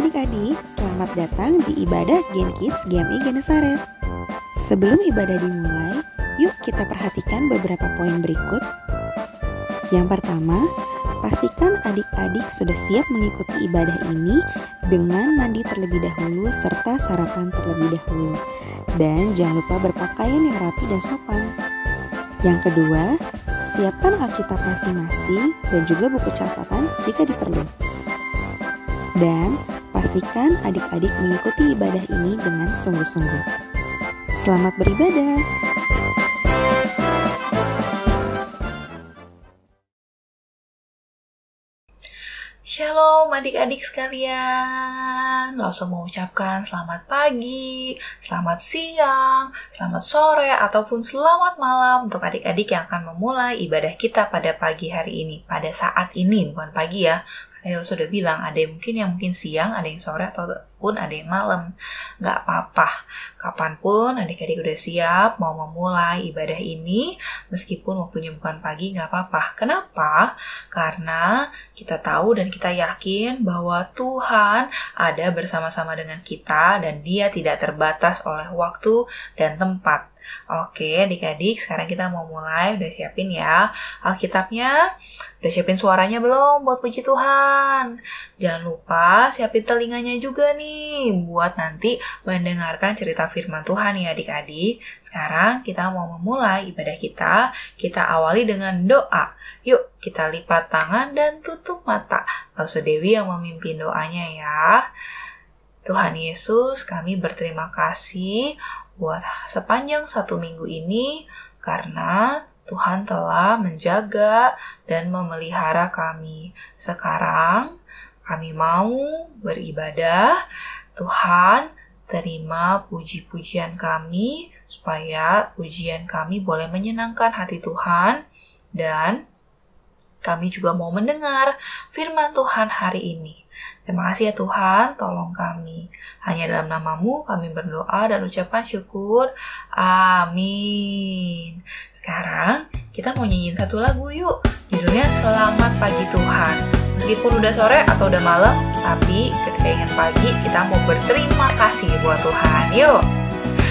adik-adik, selamat datang di ibadah Gen Kids GMI Genesaret. Sebelum ibadah dimulai, yuk kita perhatikan beberapa poin berikut. Yang pertama, pastikan adik-adik sudah siap mengikuti ibadah ini dengan mandi terlebih dahulu serta sarapan terlebih dahulu. Dan jangan lupa berpakaian yang rapi dan sopan. Yang kedua, siapkan Alkitab masing-masing dan juga buku catatan jika diperlukan. Dan pastikan adik-adik mengikuti ibadah ini dengan sungguh-sungguh. Selamat beribadah. Shalom adik-adik sekalian. Langsung mengucapkan selamat pagi, selamat siang, selamat sore, ataupun selamat malam untuk adik-adik yang akan memulai ibadah kita pada pagi hari ini. Pada saat ini, bukan pagi ya. Saya sudah bilang, ada yang mungkin siang, ada yang sore, ataupun ada yang malam. Nggak apa-apa. Kapanpun adik-adik udah siap mau memulai ibadah ini, meskipun waktunya bukan pagi, nggak apa-apa. Kenapa? Karena kita tahu dan kita yakin bahwa Tuhan ada bersama-sama dengan kita dan Dia tidak terbatas oleh waktu dan tempat. Oke, adik-adik, sekarang kita mau mulai. Udah siapin ya Alkitabnya? Udah siapin suaranya belum buat puji Tuhan? Jangan lupa siapin telinganya juga nih buat nanti mendengarkan cerita firman Tuhan ya adik-adik. Sekarang kita mau memulai ibadah kita. Kita awali dengan doa. Yuk, kita lipat tangan dan tutup mata. Pausat Dewi yang memimpin doanya ya. Tuhan Yesus, kami berterima kasih buat sepanjang 1 minggu ini karena Tuhan telah menjaga dan memelihara kami. Sekarang kami mau beribadah. Tuhan, terima puji-pujian kami supaya pujian kami boleh menyenangkan hati Tuhan, dan kami juga mau mendengar firman Tuhan hari ini. Terima kasih ya Tuhan, tolong kami. Hanya dalam nama-Mu kami berdoa dan ucapkan syukur. Amin. Sekarang kita mau nyanyiin satu lagu yuk. Judulnya Selamat Pagi Tuhan. Meskipun udah sore atau udah malam, tapi ketika ingin pagi kita mau berterima kasih buat Tuhan. Yuk.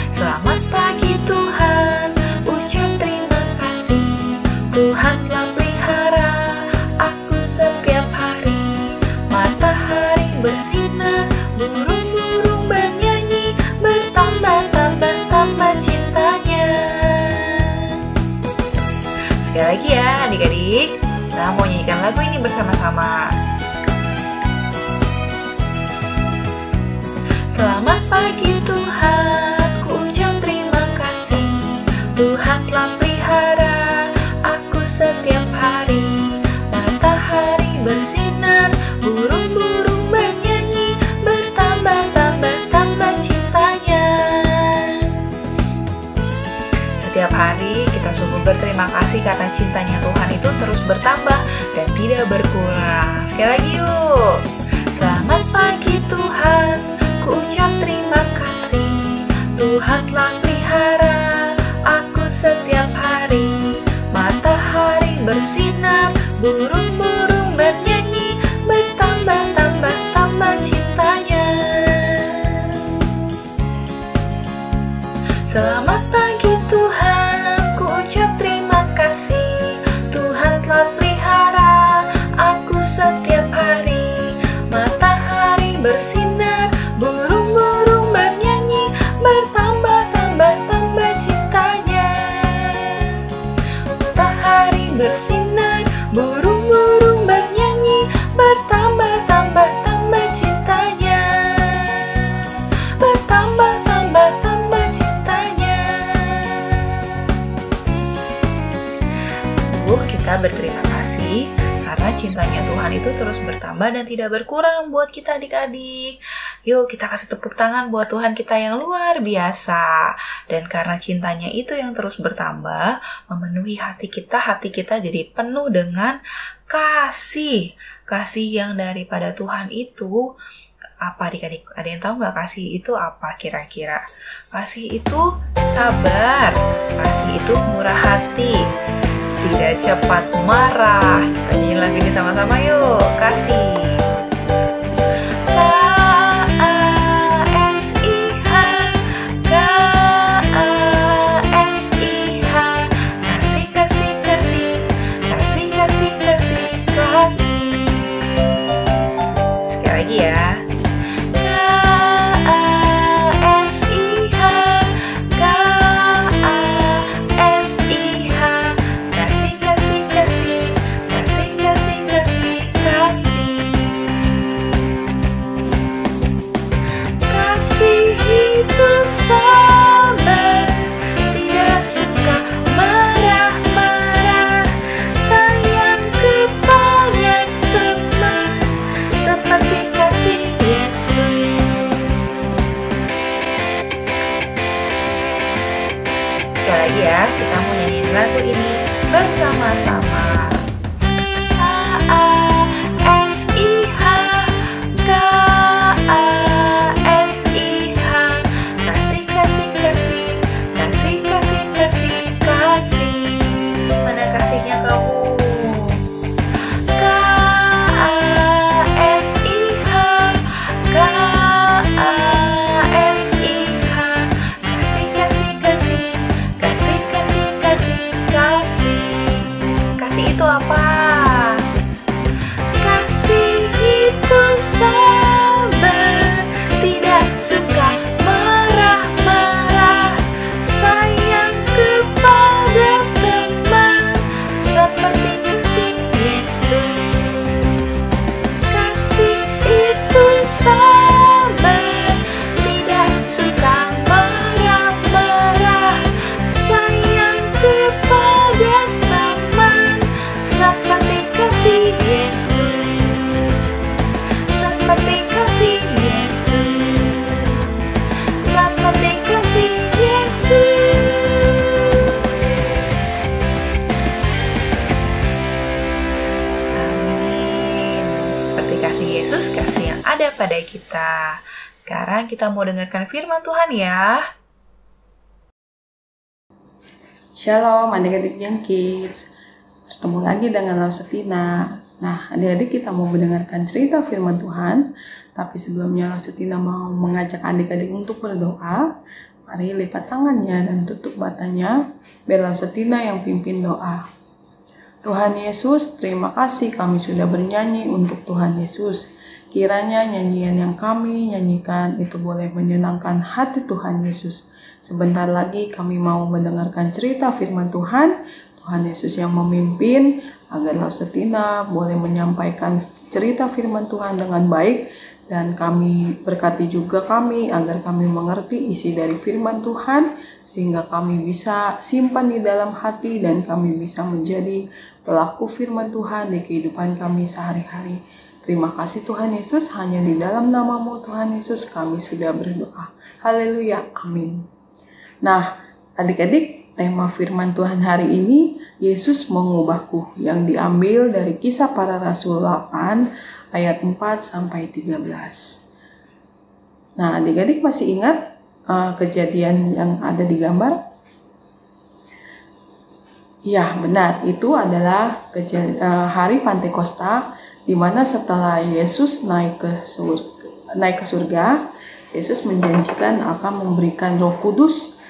Selamat pagi Tuhan, ucap terima kasih. Tuhan telah pelihara aku setiap hari. Matahari bersinar, burung-burung bernyanyi, bertambah-tambah cintanya. Sekali lagi ya adik-adik, kita mau nyanyikan lagu ini bersama-sama. Selamat pagi Tuhan, ku ucap terima kasih. Tuhan telah pelihara aku setiap hari. Matahari bersinar, burung-burung bernyanyi, bertambah-tambah cintanya. Setiap hari kita sungguh berterima kasih karena cintanya Tuhan itu terus bertambah dan tidak berkurang. Sekali lagi yuk. Selamat pagi Tuhan, ku ucap terima kasih. Tuhan telah pelihara aku setiap hari. Matahari bersinar, burung-burung bernyanyi, bertambah-tambah cintanya. Selamat pagi Tuhan, ku ucap terima kasih. Tuhan telah pelihara aku setiap hari. Matahari bersinar, burung-burung bernyanyi, bertambah-tambah cintanya. Matahari bersinar, burung-burung bernyanyi, bertambah-tambah cintanya. Bertambah-tambah cintanya. Sungguh kita berterima kasih karena cintanya Tuhan itu terus bertambah dan tidak berkurang buat kita adik-adik. Yuk kita kasih tepuk tangan buat Tuhan kita yang luar biasa. Dan karena cintanya itu yang terus bertambah, memenuhi hati kita jadi penuh dengan kasih. Kasih yang daripada Tuhan itu apa adik-adik? Ada yang tahu nggak kasih itu apa kira-kira? Kasih itu sabar. Kasih itu murah hati. Tidak cepat marah. Kita nyanyi lagu ini sama-sama yuk. Kasih. sekali lagi ya, kita mau nyanyiin lagu ini bersama-sama. K-A-S-I-H, K-A-S-I-H, kasih, kasih, kasih, kasih, kasih, kasih, kasih. Mana kasihnya kamu? K-A-S-I-H, K-A-S-I-H, kasih, kasih, kasih, kasih, kasih, kasih, kasih. Kasih itu apa? Kasih itu sabar, tidak suka marah-marah, sayang kepada teman, seperti kasih Yesus. Kasih itu sabar, tidak suka marah-marah, sayang kepada teman, seperti kasih Yesus, seperti kasih Yesus, seperti kasih Yesus. Amin. Seperti kasih Yesus, kasih yang ada pada kita. Sekarang kita mau dengarkan firman Tuhan ya. Shalom adik-adik Young Kids, ketemu lagi dengan Lausetina. Nah, adik-adik kita mau mendengarkan cerita firman Tuhan. Tapi sebelumnya Lausetina mau mengajak adik-adik untuk berdoa. Mari lipat tangannya dan tutup matanya, biar Lausetina yang pimpin doa. Tuhan Yesus, terima kasih kami sudah bernyanyi untuk Tuhan Yesus. Kiranya nyanyian yang kami nyanyikan itu boleh menyenangkan hati Tuhan Yesus. Sebentar lagi kami mau mendengarkan cerita firman Tuhan. Tuhan Yesus yang memimpin agar Lausetina boleh menyampaikan cerita firman Tuhan dengan baik. Dan kami berkati juga kami agar kami mengerti isi dari firman Tuhan. Sehingga kami bisa simpan di dalam hati dan kami bisa menjadi pelaku firman Tuhan di kehidupan kami sehari-hari. Terima kasih Tuhan Yesus, hanya di dalam nama-Mu Tuhan Yesus kami sudah berdoa. Haleluya, amin. Nah, adik-adik, tema firman Tuhan hari ini, Yesus mengubahku, yang diambil dari Kisah Para Rasul 8 ayat 4-13. Nah, adik-adik masih ingat kejadian yang ada di gambar? Ya, benar, itu adalah hari Pantekosta, di mana setelah Yesus naik ke surga, Yesus menjanjikan akan memberikan Roh Kudus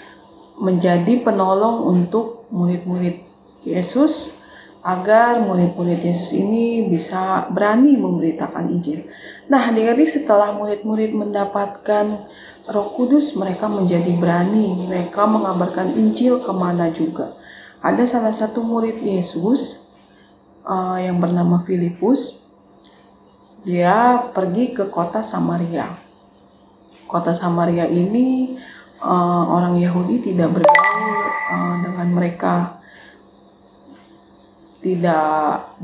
menjadi penolong untuk murid-murid Yesus, agar murid-murid Yesus ini bisa berani memberitakan Injil. Nah, adik-adik, setelah murid-murid mendapatkan Roh Kudus, mereka menjadi berani, mereka mengabarkan Injil kemana juga. Ada salah satu murid Yesus yang bernama Filipus. Dia pergi ke kota Samaria. Kota Samaria ini orang Yahudi tidak bergaul dengan mereka. Tidak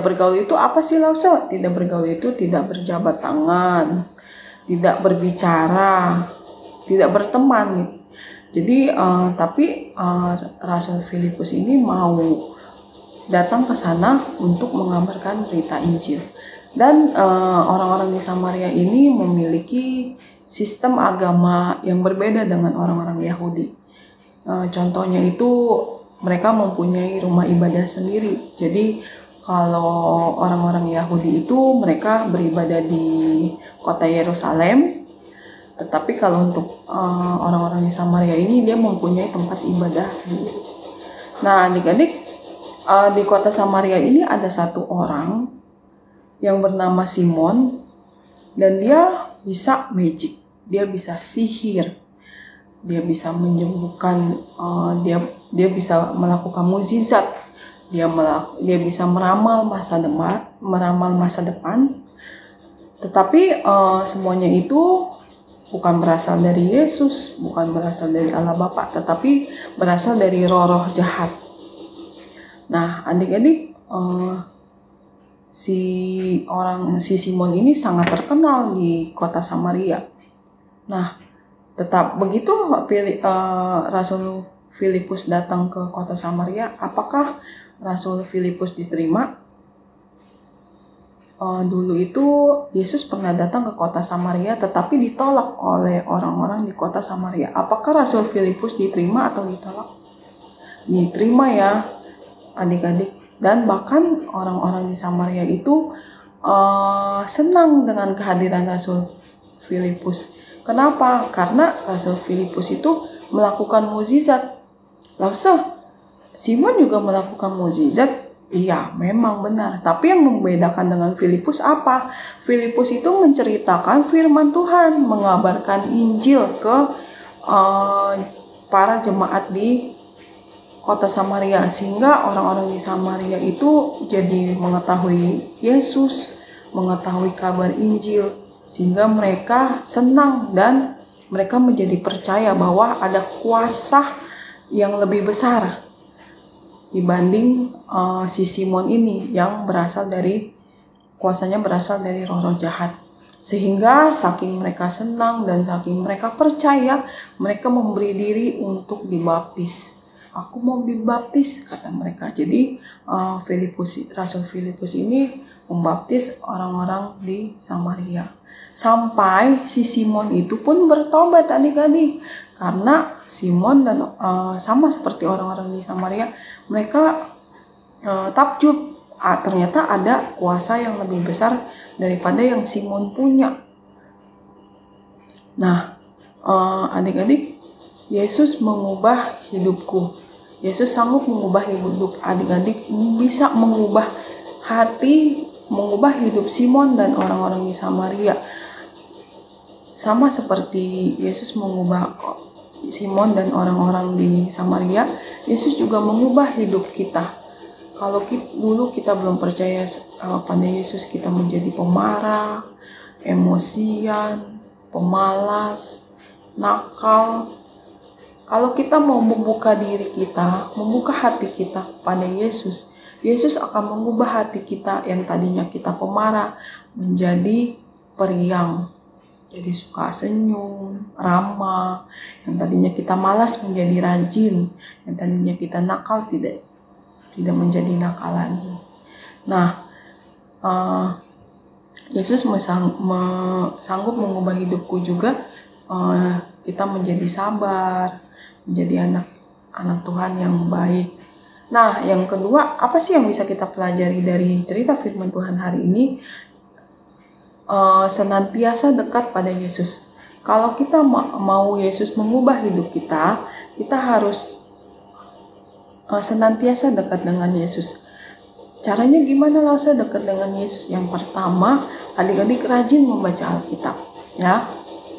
bergaul itu apa sih, Lause? Tidak bergaul itu tidak berjabat tangan, tidak berbicara, tidak berteman. Jadi tapi Rasul Filipus ini mau datang ke sana untuk mengabarkan berita Injil. Dan orang-orang di Samaria ini memiliki sistem agama yang berbeda dengan orang-orang Yahudi. Contohnya itu mereka mempunyai rumah ibadah sendiri. Jadi kalau orang-orang Yahudi itu mereka beribadah di kota Yerusalem. Tetapi kalau untuk orang-orang di Samaria ini dia mempunyai tempat ibadah sendiri. Nah, adik-adik, di kota Samaria ini ada satu orang yang bernama Simon, dan dia bisa magic, dia bisa sihir, dia bisa menyembuhkan, dia bisa melakukan mukjizat, dia bisa meramal masa depan. Tetapi semuanya itu bukan berasal dari Yesus, bukan berasal dari Allah Bapa, tetapi berasal dari roh-roh jahat. Nah, adik-adik, si Simon ini sangat terkenal di kota Samaria. Nah, tetap begitu Rasul Filipus datang ke kota Samaria, apakah Rasul Filipus diterima? Dulu itu Yesus pernah datang ke kota Samaria tetapi ditolak oleh orang-orang di kota Samaria. Apakah Rasul Filipus diterima atau ditolak? Diterima ya adik-adik. Dan bahkan orang-orang di Samaria itu senang dengan kehadiran Rasul Filipus. Kenapa? Karena Rasul Filipus itu melakukan mukjizat. Lalu Simon juga melakukan mukjizat. Iya, memang benar. Tapi yang membedakan dengan Filipus apa? Filipus itu menceritakan firman Tuhan, mengabarkan Injil ke para jemaat di kota Samaria, sehingga orang-orang di Samaria itu jadi mengetahui Yesus, mengetahui kabar Injil, sehingga mereka senang dan mereka menjadi percaya bahwa ada kuasa yang lebih besar dibanding si Simon ini yang kuasanya berasal dari roh-roh jahat. Sehingga saking mereka senang dan saking mereka percaya, mereka memberi diri untuk dibaptis. Aku mau dibaptis, kata mereka. Jadi Rasul Filipus ini membaptis orang-orang di Samaria. Sampai si Simon itu pun bertobat adik-adik. Karena Simon dan sama seperti orang-orang di Samaria, mereka takjub. Ternyata ada kuasa yang lebih besar daripada yang Simon punya. Nah, adik-adik, Yesus mengubah hidupku. Yesus sanggup mengubah hidup adik-adik, bisa mengubah hati, mengubah hidup Simon dan orang-orang di Samaria. Sama seperti Yesus mengubah Simon dan orang-orang di Samaria, Yesus juga mengubah hidup kita. Kalau dulu kita belum percaya pada Yesus, kita menjadi pemarah, emosian, pemalas, nakal. Kalau kita mau membuka diri kita, membuka hati kita pada Yesus, Yesus akan mengubah hati kita yang tadinya kita pemarah menjadi periang. Jadi suka senyum, ramah. Yang tadinya kita malas menjadi rajin. Yang tadinya kita nakal tidak menjadi nakal lagi. Nah, Yesus sanggup mengubah hidupku juga. Kita menjadi sabar, menjadi anak Tuhan yang baik. Nah, yang kedua, apa sih yang bisa kita pelajari dari cerita firman Tuhan hari ini? Senantiasa dekat pada Yesus. Kalau kita mau Yesus mengubah hidup kita, kita harus senantiasa dekat dengan Yesus. Caranya gimana lah saya dekat dengan Yesus? Yang pertama, adik-adik rajin membaca Alkitab, ya.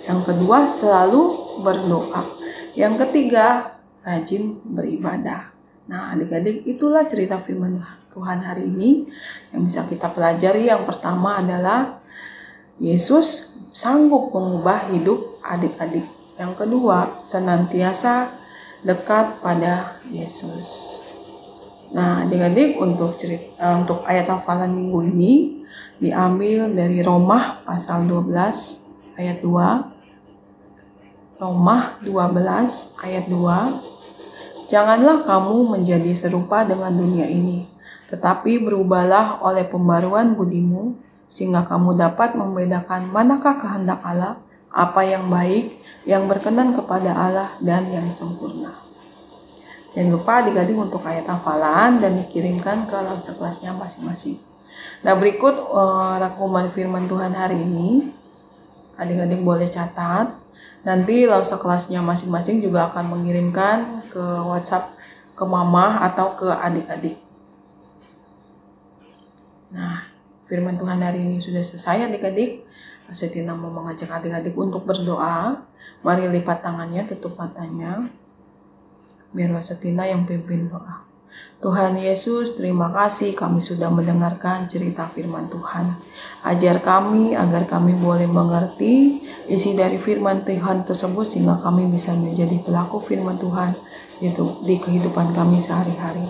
Yang kedua, selalu berdoa. Yang ketiga, rajin beribadah. Nah, adik-adik, itulah cerita firman Tuhan hari ini yang bisa kita pelajari. Yang pertama adalah Yesus sanggup mengubah hidup adik-adik. Yang kedua, senantiasa dekat pada Yesus. Nah, adik-adik, untuk ayat hafalan minggu ini diambil dari Roma pasal 12 ayat 2. Roma 12 ayat 2. Janganlah kamu menjadi serupa dengan dunia ini, tetapi berubahlah oleh pembaruan budimu, sehingga kamu dapat membedakan manakah kehendak Allah, apa yang baik, yang berkenan kepada Allah, dan yang sempurna. Jangan lupa adik-adik untuk ayat hafalan dan dikirimkan ke Lausa kelasnya masing-masing. Nah, berikut rangkuman firman Tuhan hari ini. Adik-adik boleh catat. Nanti Lausa kelasnya masing-masing juga akan mengirimkan ke WhatsApp ke mama atau ke adik-adik. Nah, firman Tuhan hari ini sudah selesai adik-adik. Saya Tina mau mengajak adik-adik untuk berdoa. Mari lipat tangannya, tutup matanya. Biarlah Tina yang pimpin doa. Tuhan Yesus, terima kasih kami sudah mendengarkan cerita firman Tuhan. Ajar kami agar kami boleh mengerti isi dari firman Tuhan tersebut sehingga kami bisa menjadi pelaku firman Tuhan di kehidupan kami sehari-hari.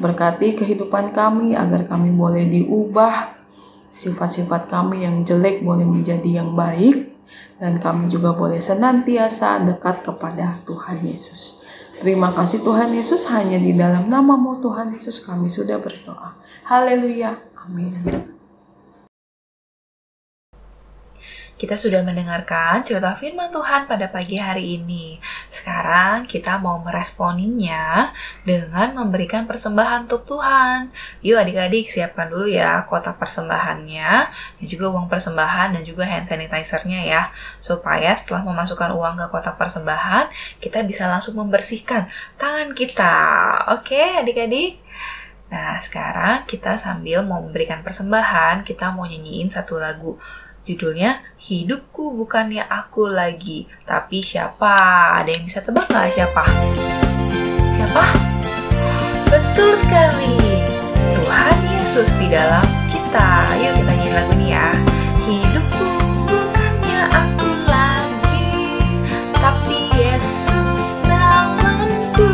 Berkati kehidupan kami agar kami boleh diubah, sifat-sifat kami yang jelek boleh menjadi yang baik, dan kami juga boleh senantiasa dekat kepada Tuhan Yesus. Terima kasih Tuhan Yesus, hanya di dalam nama-Mu Tuhan Yesus kami sudah berdoa. Haleluya. Amin. Kita sudah mendengarkan cerita firman Tuhan pada pagi hari ini. Sekarang kita mau meresponinya dengan memberikan persembahan untuk Tuhan. Yuk adik-adik siapkan dulu ya kotak persembahannya, dan juga uang persembahan dan juga hand sanitizer-nya ya. Supaya setelah memasukkan uang ke kotak persembahan, kita bisa langsung membersihkan tangan kita. Oke adik-adik? Nah sekarang kita sambil mau memberikan persembahan, kita mau nyanyiin satu lagu. Judulnya, Hidupku Bukannya Aku Lagi, Tapi Siapa? Ada yang bisa tebak nggak siapa? Siapa? Betul sekali, Tuhan Yesus di dalam kita. Yuk kita nyanyi lagu ini ya. Hidupku bukannya aku lagi, tapi Yesus dalamku.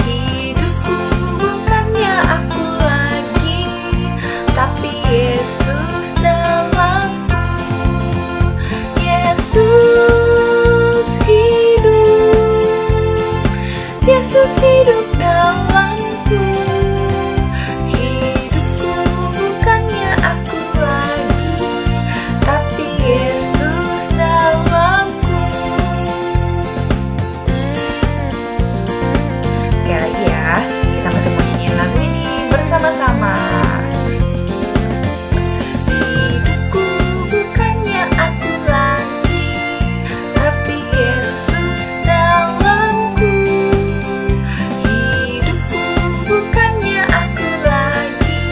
Hidupku bukannya aku lagi, tapi Yesus dalamku. Yesus hidup, Yesus hidup dalamku. Hidupku bukannya aku lagi, tapi Yesus dalamku. Sekali lagi ya, kita masih mau nyanyiin lagu ini bersama-sama. Yesus dalamku, hidupku bukannya aku lagi,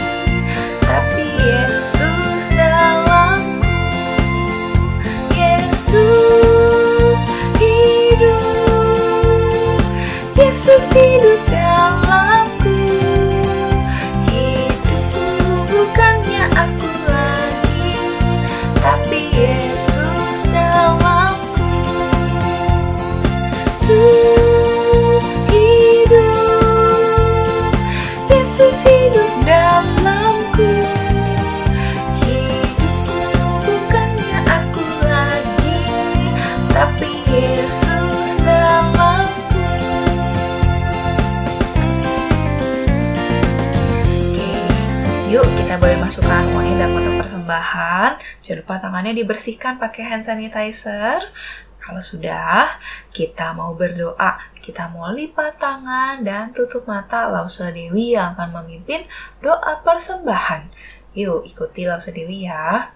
tapi Yesus dalamku. Yesus hidup, Yesus hidup dalamku. Hidupku bukannya aku lagi, tapi Yesus dalamku. Hidup, Yesus hidup dalamku. Hidupku bukannya aku lagi, tapi Yesus dalamku. Oke, yuk kita boleh masukkan uangnya dalam kotak persembahan. Jangan lupa tangannya dibersihkan pakai hand sanitizer. Kalau sudah, kita mau berdoa. Kita mau lipat tangan dan tutup mata. Lausa Dewi yang akan memimpin doa persembahan. Yuk, ikuti Lausa Dewi ya.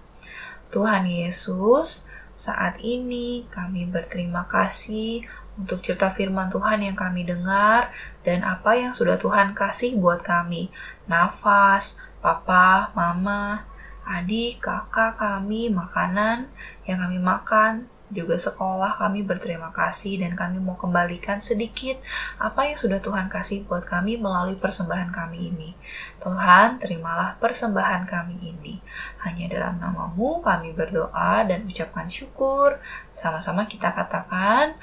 Tuhan Yesus, saat ini kami berterima kasih untuk cerita firman Tuhan yang kami dengar dan apa yang sudah Tuhan kasih buat kami. Nafas, papa, mama, adik, kakak kami, makanan yang kami makan, juga sekolah. Kami berterima kasih dan kami mau kembalikan sedikit apa yang sudah Tuhan kasih buat kami melalui persembahan kami ini. Tuhan, terimalah persembahan kami ini. Hanya dalam nama-Mu kami berdoa dan ucapkan syukur. Sama-sama kita katakan,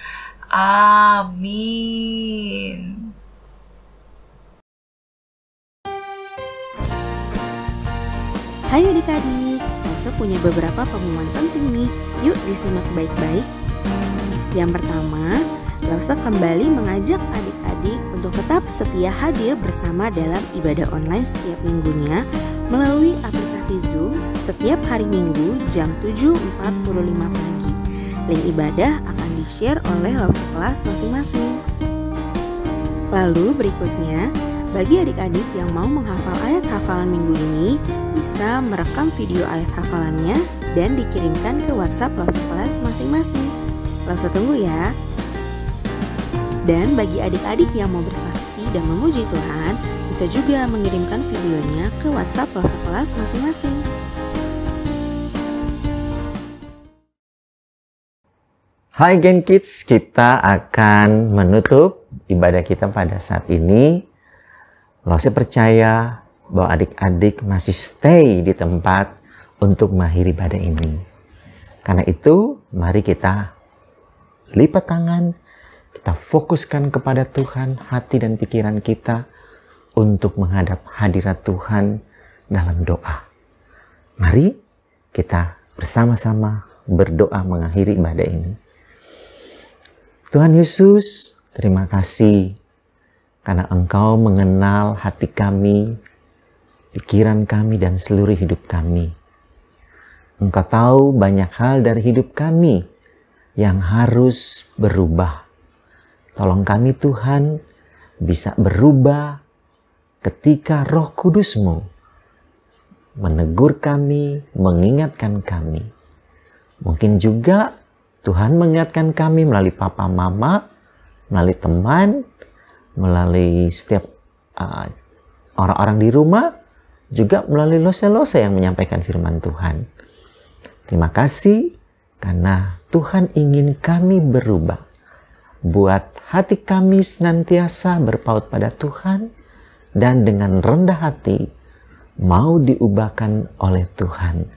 amin. Hai adik-adik, Lausa punya beberapa pengumuman penting nih. Yuk disimak baik-baik. Yang pertama, Lausa kembali mengajak adik-adik untuk tetap setia hadir bersama dalam ibadah online setiap minggunya melalui aplikasi Zoom setiap hari Minggu jam 7.45 pagi. Link ibadah akan di-share oleh Lausa kelas masing-masing. Lalu berikutnya, bagi adik-adik yang mau menghafal ayat hafalan minggu ini, bisa merekam video ayat hafalannya dan dikirimkan ke WhatsApp Lausa kelas masing-masing. Lausa tunggu ya. Dan bagi adik-adik yang mau bersaksi dan memuji Tuhan, bisa juga mengirimkan videonya ke WhatsApp Lausa kelas masing-masing. Hai Gen Kids, kita akan menutup ibadah kita pada saat ini. Lausa percaya bahwa adik-adik masih stay di tempat untuk mengakhiri ibadah ini. Karena itu, mari kita lipat tangan, kita fokuskan kepada Tuhan, hati dan pikiran kita untuk menghadap hadirat Tuhan dalam doa. Mari kita bersama-sama berdoa mengakhiri ibadah ini. Tuhan Yesus, Terima kasih karena Engkau mengenal hati kami, pikiran kami, dan seluruh hidup kami. Engkau tahu banyak hal dari hidup kami yang harus berubah. Tolong kami Tuhan bisa berubah ketika Roh Kudus-Mu menegur kami, mengingatkan kami. Mungkin juga Tuhan mengingatkan kami melalui papa mama, melalui teman, melalui setiap orang-orang di rumah, juga melalui lose-lose yang menyampaikan firman Tuhan. Terima kasih karena Tuhan ingin kami berubah. Buat hati kami senantiasa berpaut pada Tuhan dan dengan rendah hati mau diubahkan oleh Tuhan.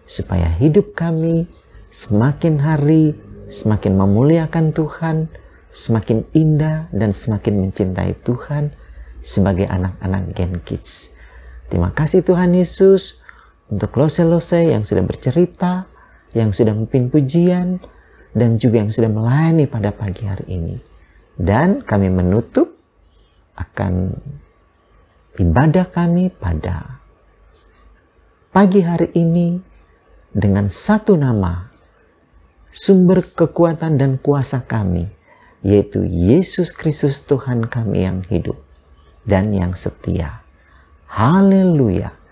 Supaya hidup kami semakin hari semakin memuliakan Tuhan, semakin indah dan semakin mencintai Tuhan sebagai anak-anak Gen Kids. Terima kasih Tuhan Yesus untuk lose-lose yang sudah bercerita, yang sudah memimpin pujian, dan juga yang sudah melayani pada pagi hari ini. Dan kami menutup akan ibadah kami pada pagi hari ini dengan satu nama, sumber kekuatan dan kuasa kami, yaitu Yesus Kristus Tuhan kami yang hidup dan yang setia. Haleluya.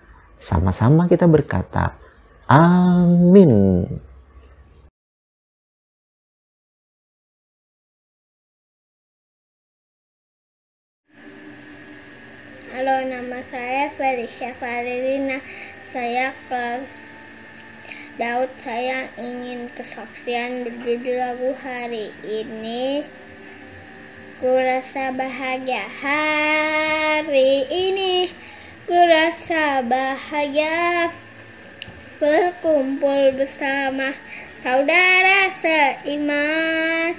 Sama-sama kita berkata, amin. Halo, nama saya Felicia Farilina. Saya ke Daud. Saya ingin kesaksian berjudul lagu hari ini. Ku rasa bahagia hari ini. Ku rasa bahagia berkumpul bersama saudara seiman.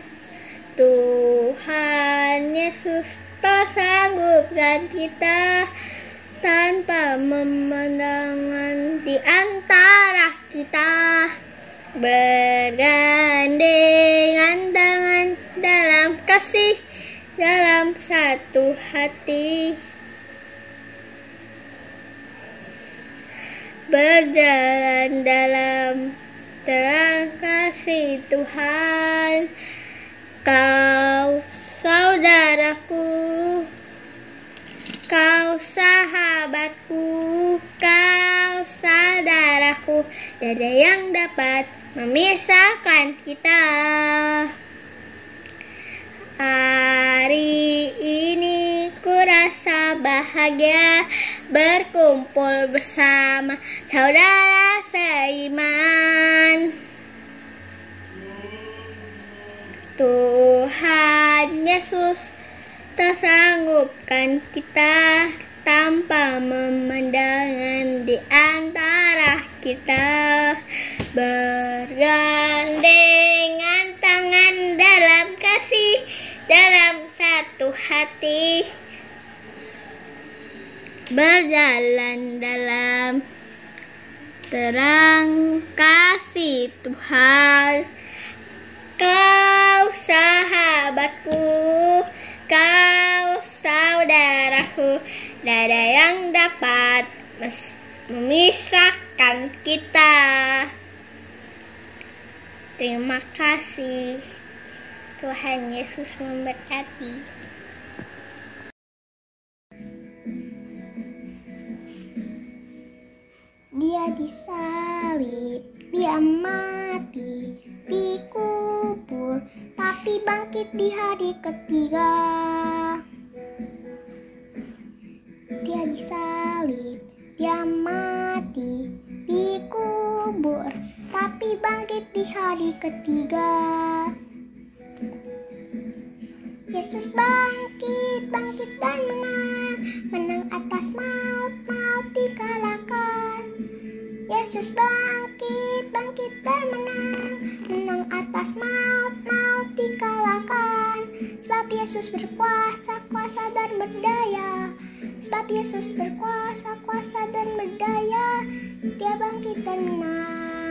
Tuhan Yesus tak sanggupkan kita tanpa pemandangan di antara kita, bergandengan tangan dalam kasih, dalam satu hati, berjalan dalam terang kasih Tuhan. Kau saudaraku, kau sahabatku, kau saudaraku, tidak ada yang dapat memisahkan kita. Hari ini ku rasa bahagia berkumpul bersama saudara seiman. Tuhan Yesus tak sanggupkan kita tanpa pemandangan di antara kita, bergandengan tangan dalam kasih, dalam satu hati, berjalan dalam terang kasih Tuhan. Kau sahabatku, kau saudaraku, tidak ada yang dapat memisahkan kita. Terima kasih. Tuhan Yesus memberkati. Dia disalib, dia mati, dikubur, tapi bangkit di hari ketiga. Dia disalib, dia mati, dikubur, tapi bangkit di hari ketiga. Yesus bangkit, bangkit dan menang, menang atas maut, maut dikalahkan. Yesus bangkit, bangkit dan menang, menang atas maut, maut dikalahkan. Sebab Yesus berkuasa, kuasa dan berdaya. Sebab Yesus berkuasa, kuasa dan berdaya. Dia bangkit dan menang.